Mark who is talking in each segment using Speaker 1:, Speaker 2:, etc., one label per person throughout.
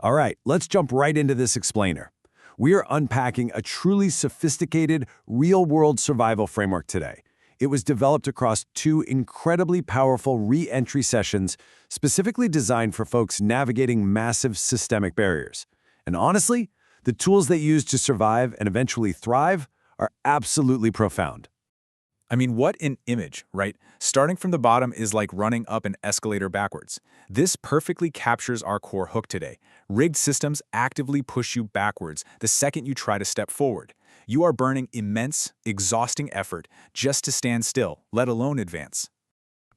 Speaker 1: All right, let's jump right into this explainer. We are unpacking a truly sophisticated, real-world survival framework today. It was developed across two incredibly powerful re-entry sessions specifically designed for folks navigating massive systemic barriers. And honestly, the tools they use to survive and eventually thrive are absolutely profound.
Speaker 2: I mean, what an image, right? Starting from the bottom is like running up an escalator backwards. This perfectly captures our core hook today. Rigged systems actively push you backwards the second you try to step forward. You are burning immense, exhausting effort just to stand still, let alone advance.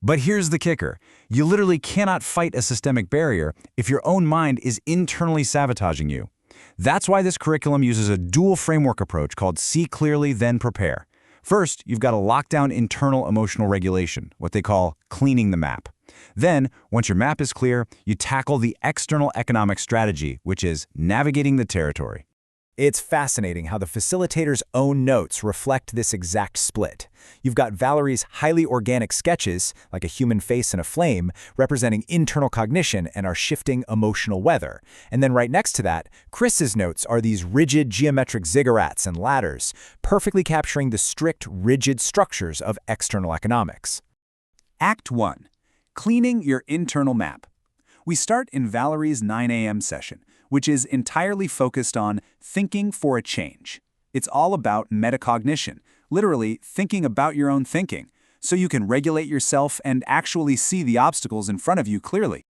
Speaker 3: But here's the kicker. You literally cannot fight a systemic barrier if your own mind is internally sabotaging you. That's why this curriculum uses a dual framework approach called See Clearly, Then Prepare. First, you've got to lock down internal emotional regulation, what they call cleaning the map. Then, once your map is clear, you tackle the external economic strategy, which is navigating the territory.
Speaker 4: It's fascinating how the facilitator's own notes reflect this exact split. You've got Valerie's highly organic sketches, like a human face and a flame, representing internal cognition and our shifting emotional weather. And then right next to that, Chris's notes are these rigid geometric ziggurats and ladders, perfectly capturing the strict, rigid structures of external economics.
Speaker 3: Act 1. Cleaning your internal map. We start in Valerie's 9 a.m. session, which is entirely focused on thinking for a change. It's all about metacognition, literally thinking about your own thinking, so you can regulate yourself and actually see the obstacles in front of you clearly.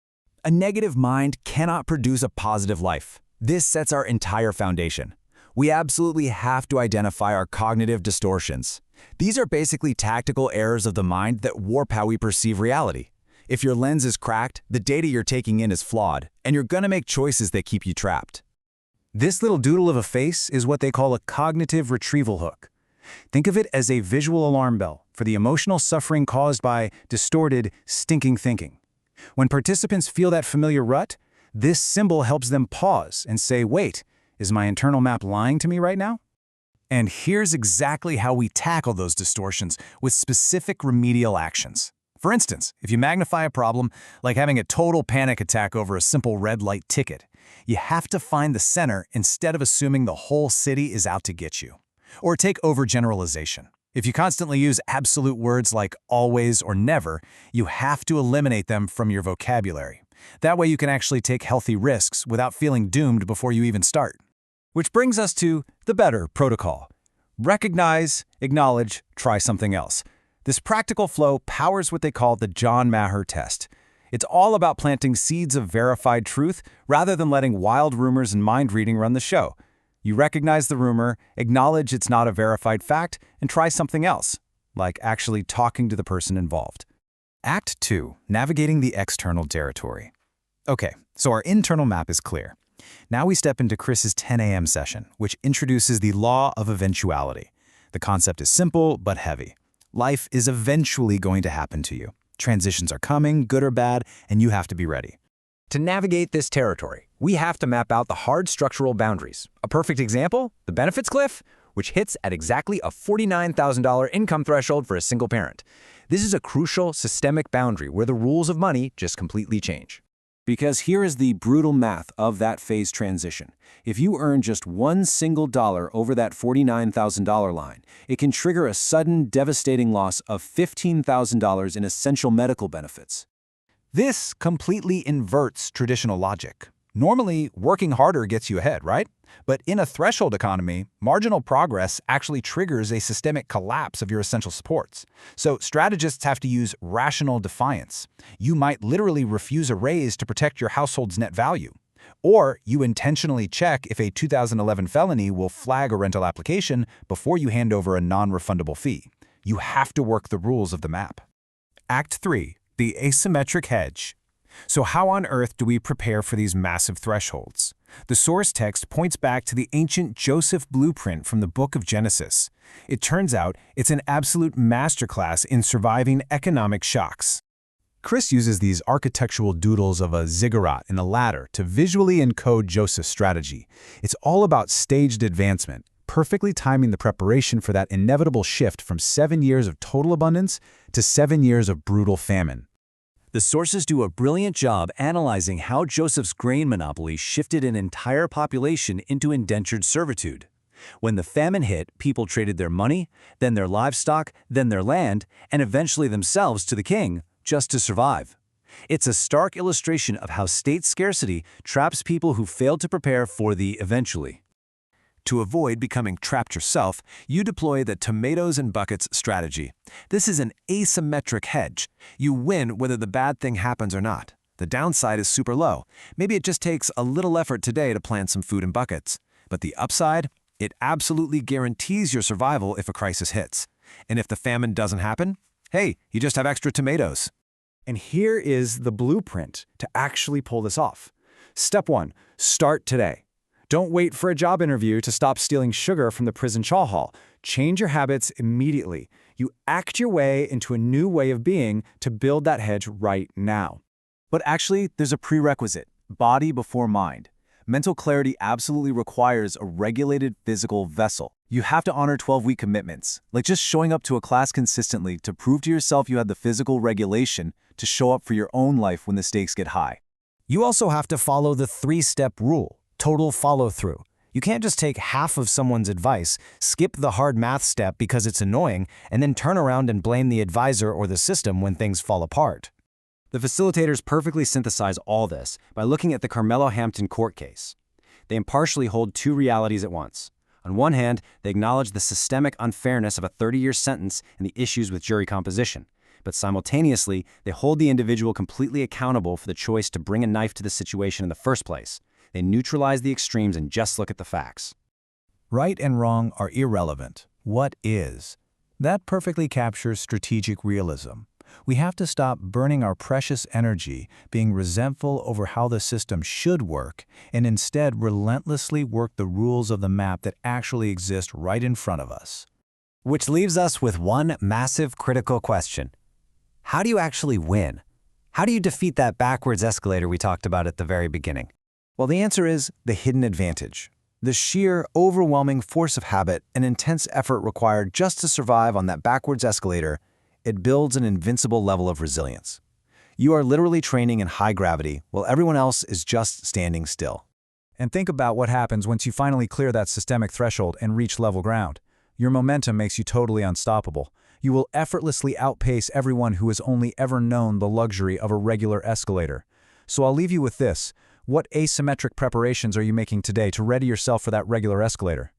Speaker 4: A negative mind cannot produce a positive life. This sets our entire foundation. We absolutely have to identify our cognitive distortions. These are basically tactical errors of the mind that warp how we perceive reality. If your lens is cracked, the data you're taking in is flawed, and you're gonna make choices that keep you trapped.
Speaker 3: This little doodle of a face is what they call a cognitive retrieval hook. Think of it as a visual alarm bell for the emotional suffering caused by distorted, stinking thinking. When participants feel that familiar rut, this symbol helps them pause and say, wait, is my internal map lying to me right now? And here's exactly how we tackle those distortions with specific remedial actions. For instance, if you magnify a problem, like having a total panic attack over a simple red light ticket, you have to find the center instead of assuming the whole city is out to get you. Or take overgeneralization. If you constantly use absolute words like always or never, you have to eliminate them from your vocabulary. That way you can actually take healthy risks without feeling doomed before you even start. Which brings us to the better protocol. Recognize, acknowledge, try something else. This practical flow powers what they call the John Maher test. It's all about planting seeds of verified truth rather than letting wild rumors and mind reading run the show. You recognize the rumor, acknowledge it's not a verified fact, and try something else, like actually talking to the person involved. Act 2. Navigating the external territory. Okay, so our internal map is clear. Now we step into Chris's 10 a.m. session, which introduces the law of eventuality. The concept is simple but heavy. Life is eventually going to happen to you. Transitions are coming, good or bad, and you have to be ready.
Speaker 4: To navigate this territory, we have to map out the hard structural boundaries. A perfect example, the benefits cliff, which hits at exactly a $49,000 income threshold for a single parent. This is a crucial systemic boundary where the rules of money just completely change.
Speaker 1: Because here is the brutal math of that phase transition. If you earn just one single dollar over that $49,000 line, it can trigger a sudden, devastating loss of $15,000 in essential medical benefits.
Speaker 3: This completely inverts traditional logic. Normally, working harder gets you ahead, right? But in a threshold economy, marginal progress actually triggers a systemic collapse of your essential supports. So strategists have to use rational defiance. You might literally refuse a raise to protect your household's net value. Or you intentionally check if a 2011 felony will flag a rental application before you hand over a non-refundable fee. You have to work the rules of the map. Act 3. The asymmetric hedge. So how on earth do we prepare for these massive thresholds? The source text points back to the ancient Joseph blueprint from the book of Genesis. It turns out it's an absolute masterclass in surviving economic shocks. Chris uses these architectural doodles of a ziggurat and a ladder to visually encode Joseph's strategy. It's all about staged advancement, perfectly timing the preparation for that inevitable shift from 7 years of total abundance to 7 years of brutal famine. The sources do a brilliant job analyzing how Joseph's grain monopoly shifted an entire population into indentured servitude. When the famine hit, people traded their money, then their livestock, then their land, and eventually themselves to the king, just to survive. It's a stark illustration of how state scarcity traps people who failed to prepare for the eventually.
Speaker 1: To avoid becoming trapped yourself, you deploy the tomatoes and buckets strategy. This is an asymmetric hedge. You win whether the bad thing happens or not. The downside is super low. Maybe it just takes a little effort today to plant some food in buckets. But the upside? It absolutely guarantees your survival if a crisis hits. And if the famine doesn't happen, hey, you just have extra tomatoes.
Speaker 4: And here is the blueprint to actually pull this off. Step 1, start today. Don't wait for a job interview to stop stealing sugar from the prison chow hall. Change your habits immediately. You act your way into a new way of being to build that hedge right now.
Speaker 5: But actually, there's a prerequisite: body before mind. Mental clarity absolutely requires a regulated physical vessel. You have to honor 12-week commitments, like just showing up to a class consistently to prove to yourself you have the physical regulation to show up for your own life when the stakes get high.
Speaker 3: You also have to follow the 3-step rule, total follow-through. You can't just take half of someone's advice, skip the hard math step because it's annoying, and then turn around and blame the advisor or the system when things fall apart.
Speaker 6: The facilitators perfectly synthesize all this by looking at the Carmelo Hampton court case. They impartially hold two realities at once. On one hand, they acknowledge the systemic unfairness of a 30-year sentence and the issues with jury composition. But simultaneously, they hold the individual completely accountable for the choice to bring a knife to the situation in the first place. They neutralize the extremes and just look at the facts.
Speaker 3: Right and wrong are irrelevant. What is? That perfectly captures strategic realism. We have to stop burning our precious energy being resentful over how the system should work and instead relentlessly work the rules of the map that actually exist right in front of us.
Speaker 6: Which leaves us with one massive critical question. How do you actually win? How do you defeat that backwards escalator we talked about at the very beginning?
Speaker 4: Well, the answer is the hidden advantage. The sheer, overwhelming force of habit and intense effort required just to survive on that backwards escalator. It builds an invincible level of resilience. You are literally training in high gravity while everyone else is just standing still.
Speaker 3: And think about what happens once you finally clear that systemic threshold and reach level ground. Your momentum makes you totally unstoppable. You will effortlessly outpace everyone who has only ever known the luxury of a regular escalator. So I'll leave you with this. What asymmetric preparations are you making today to ready yourself for that regular escalator?